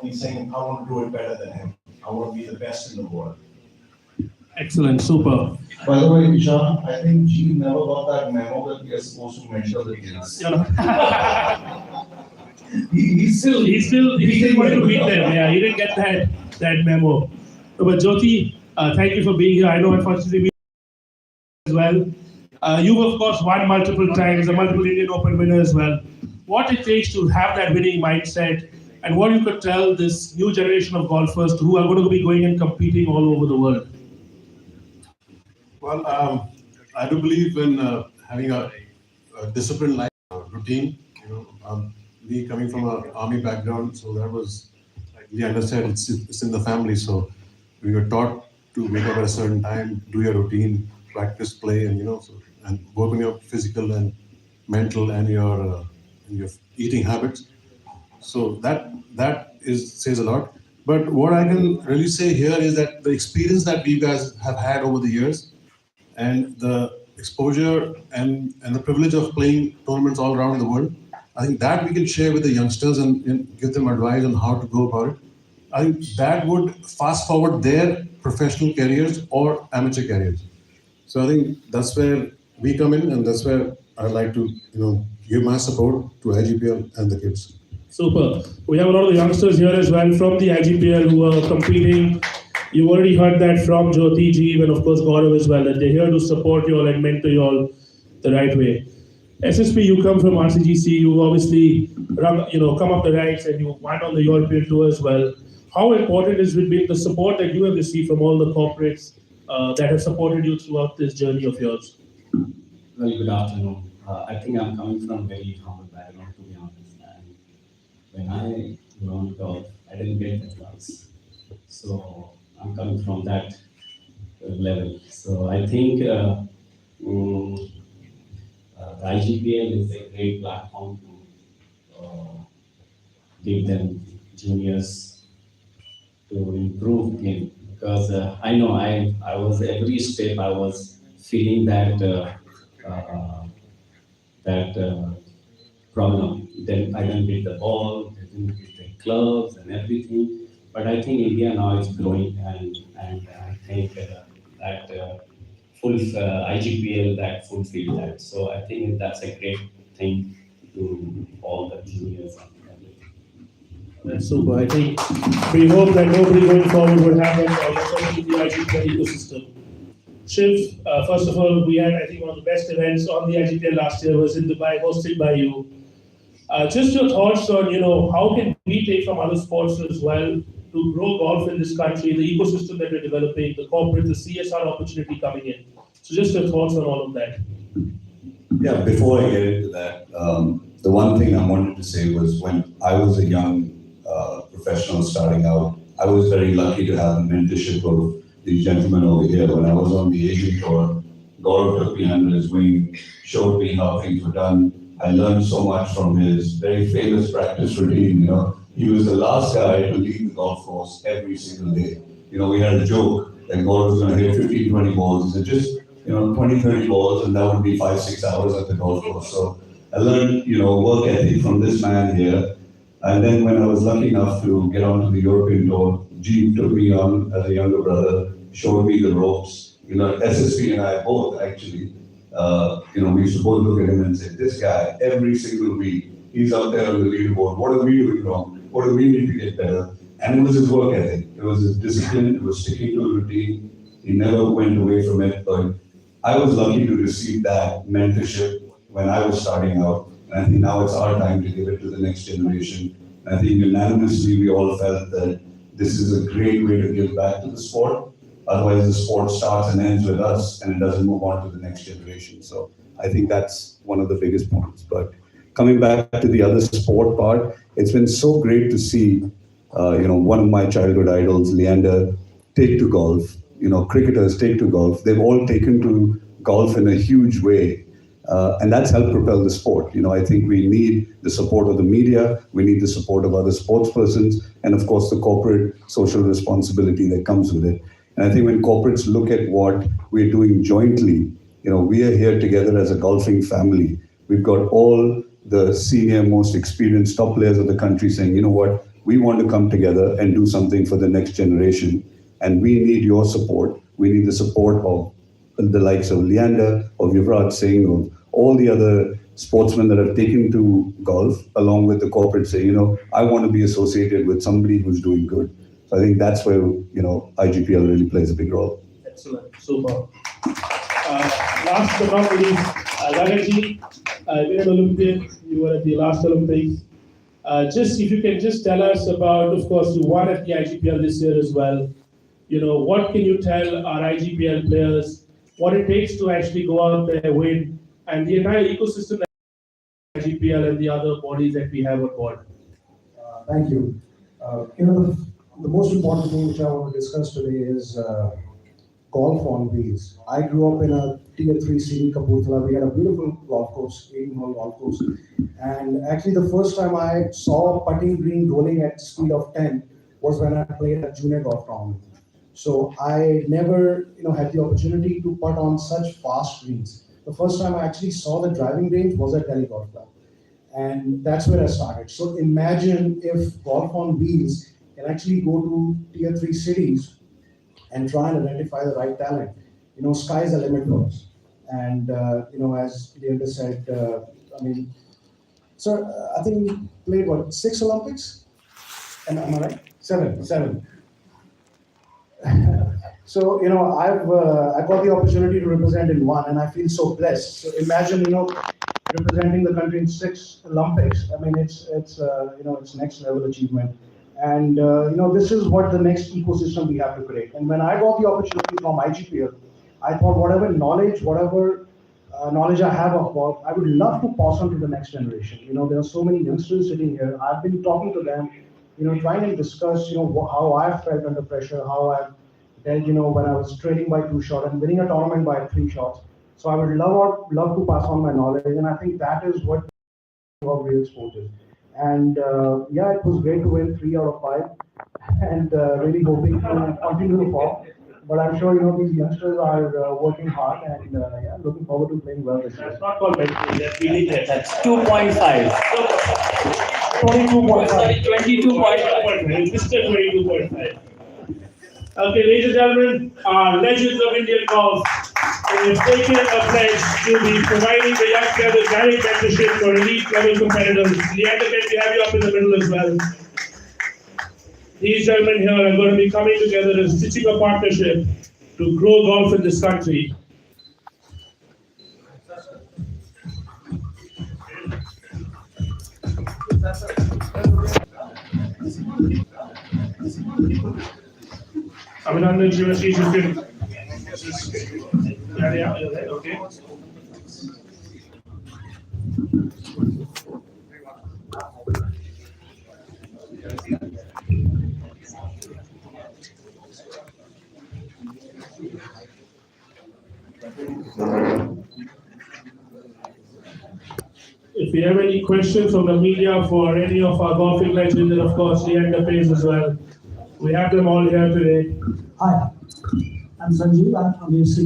he's saying, I want to do it better than him. I want to be the best in the world. Excellent, super. By the way, Ishan, I think G never got that memo that we are supposed to mentor the kids. You know, He's still he still wanted to meet them. Yeah, he didn't get that memo. But Jyoti, thank you for being here. I know, unfortunately, we as well. You've of course won multiple times, a multiple Indian Open winner as well. What it takes to have that winning mindset, and what you could tell this new generation of golfers who are going to be going and competing all over the world. Well, I do believe in having a disciplined life routine. Me coming from an army background, so that was, we understand it's in the family. So we were taught to wake up at a certain time, do your routine, practice, play, and and work on your physical and mental and your eating habits. So that says a lot. But what I can really say here is that the experience that we guys have had over the years, and the exposure and the privilege of playing tournaments all around the world, I think that we can share with the youngsters and give them advice on how to go about it. I think that would fast forward their professional careers or amateur careers. So I think that's where we come in, and that's where I'd like to give my support to IGPL and the kids. Super. We have a lot of youngsters here as well from the IGPL who are competing. You already heard that from Jyoti ji and of course Gaurav as well, that they're here to support you all and mentor you all the right way. SSP, you come from RCGC, you obviously come up the ranks and you went on the European tour as well. How important has been the support that you have received from all the corporates that have supported you throughout this journey of yours? Well, good afternoon. I think I'm coming from a very humble background, to be honest. And when I learned golf, I didn't get the class. So I'm coming from that level. So I think the IGPL is a great platform to give them juniors to improve game. Because I know I was every step I was feeling that problem. Then I didn't hit the ball, I didn't hit the clubs and everything. But I think India now is growing, and I think that full IGPL that fulfill that. So I think that's a great thing to all the juniors and everything. That's super. I think we hope that nobody going forward would have that in the IGPL ecosystem. Shiv, first of all, we had, I think, one of the best events on the IGPL last year was in Dubai, hosted by you. Just your thoughts on, how can we take from other sports as well to grow golf in this country, the ecosystem that we're developing, the corporate, the CSR opportunity coming in. So just your thoughts on all of that. Yeah, before I get into that, the one thing I wanted to say was when I was a young professional starting out, I was very lucky to have a mentorship of these gentlemen over here. When I was on the Asian tour, Gaurav took me under his wing, showed me how things were done. I learned so much from his very famous practice routine. He was the last guy to leave the golf course every single day. We had a joke that Gaurav was going to hit 15, 20 balls. He said, just 20, 30 balls, and that would be 5-6 hours at the golf course. So I learned, work ethic from this man here. And then when I was lucky enough to get onto the European tour, Jeev took me on as a younger brother, showed me the ropes. SSP and I both actually, we used to both look at him and say, this guy, every single week, he's out there on the leaderboard. What are we doing wrong? What do we need to get better? And it was his work ethic. It was his discipline. It was sticking to the routine. He never went away from it. But I was lucky to receive that mentorship when I was starting out. And I think now it's our time to give it to the next generation. And I think unanimously we all felt that this is a great way to give back to the sport. Otherwise the sport starts and ends with us and it doesn't move on to the next generation. So I think that's one of the biggest points. But coming back to the other sport part, it's been so great to see, one of my childhood idols, Leander, take to golf. Cricketers take to golf. They've all taken to golf in a huge way. And that's helped propel the sport. I think we need the support of the media, we need the support of other sports persons, and of course the corporate social responsibility that comes with it. And I think when corporates look at what we're doing jointly, we are here together as a golfing family. We've got all the senior, most experienced top players of the country saying, We want to come together and do something for the next generation. And we need your support. We need the support of the likes of Leander, of Yuvraj Singh, of all the other sportsmen that have taken to golf, along with the corporate say, I want to be associated with somebody who's doing good. So I think that's where, IGPL really plays a big role. Excellent, super. Last but not least, Ragaji, you're an Olympian, you were at the last Olympics. Just if you can just tell us about, of course, you won at the IGPL this year as well. What can you tell our IGPL players, what it takes to actually go out there, win, and the entire ecosystem that IGPL and the other bodies that we have on board? Thank you. The most important thing which I want to discuss today is golf on wheels. I grew up in a tier 3 city, Kapurthala. We had a beautiful golf course, 18-hole golf course. And actually the first time I saw a putting green rolling at speed of 10 was when I played at junior golf tournament. So I never had the opportunity to putt on such fast greens. The first time I actually saw the driving range was at Delhi Golf Club. And that's where I started. So imagine if golf on wheels can actually go to tier 3 cities and try and identify the right talent. Sky's the limit for us. And, as Leander said, sir, I think we played, 6 Olympics? Am I right? Seven. So, I got the opportunity to represent in one, and I feel so blessed. So imagine, representing the country in 6 Olympics. It's next level achievement. And, this is what the next ecosystem we have to create. And when I got the opportunity from IGPL, I thought whatever knowledge I have of golf, I would love to pass on to the next generation. There are so many youngsters sitting here. I've been talking to them, trying to discuss, how I felt under pressure, how I've dealt, when I was trailing by 2 shots and winning a tournament by 3 shots. So I would love to pass on my knowledge, and I think that is what real sport is. And it was great to win 3 out of 5, and really hoping to continue to fall. But I'm sure these youngsters are working hard, and looking forward to playing well this year. That's not called mentoring, that's really there. That's 2.5. 22.5. Sorry, 22.5. Mr. 22.5. Okay, ladies and gentlemen, our legends of Indian golf have taken a pledge to be providing the young players direct mentorship for elite level competitors. Leander, can we have you up in the middle as well? These gentlemen here are going to be coming together and stitching a partnership to grow golf in this country. Abhinandan Shivashi, you can. Yeah, okay. If you have any questions from the media for any of our golfing legends, and of course Leander Pace as well, we have them all here today. Hi, I'm Sanjeev. I'm from UC.